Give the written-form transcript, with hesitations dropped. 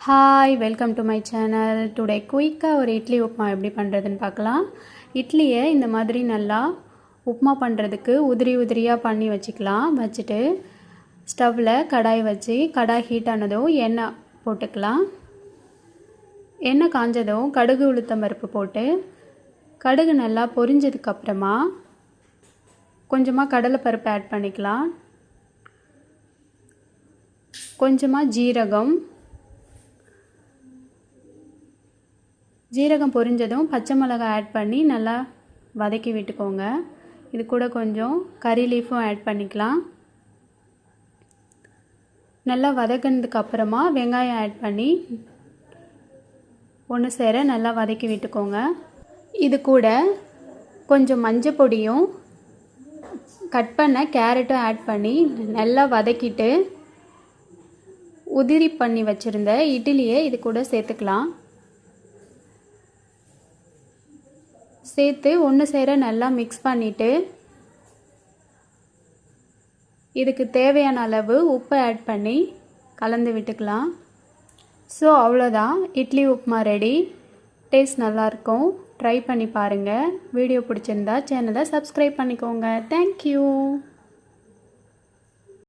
Hi, welcome to my channel. Today குயிக்காக ஒரு இட்லி உப்புமா எப்படி பண்ணுறதுன்னு பார்க்கலாம். இட்லியை இந்த மாதிரி நல்லா உப்புமா பண்ணுறதுக்கு உதிரியாக பண்ணி வச்சுட்டு ஸ்டவ்வில் கடாய் வச்சு கடாய் ஹீட் ஆனதும் எண்ணெய் போட்டுக்கலாம். எண்ணெய் காஞ்சதும் கடுகு உளுத்தம் பருப்பு போட்டு கடுகு நல்லா பொரிஞ்சதுக்கப்புறமா கொஞ்சமாக கடலைப்பருப்பு ஆட் பண்ணிக்கலாம். கொஞ்சமாக ஜீரகம் பொரிஞ்சதும் பச்சை மிளகாய் ஆட் பண்ணி நல்லா வதக்கி விட்டுக்கோங்க. இது கூட கொஞ்சம் கறி லீஃபும் ஆட் பண்ணிக்கலாம். நல்லா வதக்கினதுக்கு அப்புறமா வெங்காயம் ஆட் பண்ணி ஒன்று சேர நல்லா வதக்கி விட்டுக்கோங்க. இது கூட கொஞ்சம் மஞ்சள் பொடியும் கட் பண்ண கேரட்டும் ஆட் பண்ணி நல்லா வதக்கிட்டு உதிரி பண்ணி வச்சுருந்த இட்லியை இது கூட சேர்த்துக்கலாம். சேர்த்து ஒன்று சேர நல்லா மிக்ஸ் பண்ணிவிட்டு இதுக்கு தேவையான அளவு உப்பை ஆட் பண்ணி கலந்து விட்டுக்கலாம். ஸோ அவ்வளோதான், இட்லி உப்புமா ரெடி. டேஸ்ட் நல்லாயிருக்கும், ட்ரை பண்ணி பாருங்கள். வீடியோ பிடிச்சிருந்தா சேனலை சப்ஸ்கிரைப் பண்ணிக்கோங்க. தேங்க்யூ.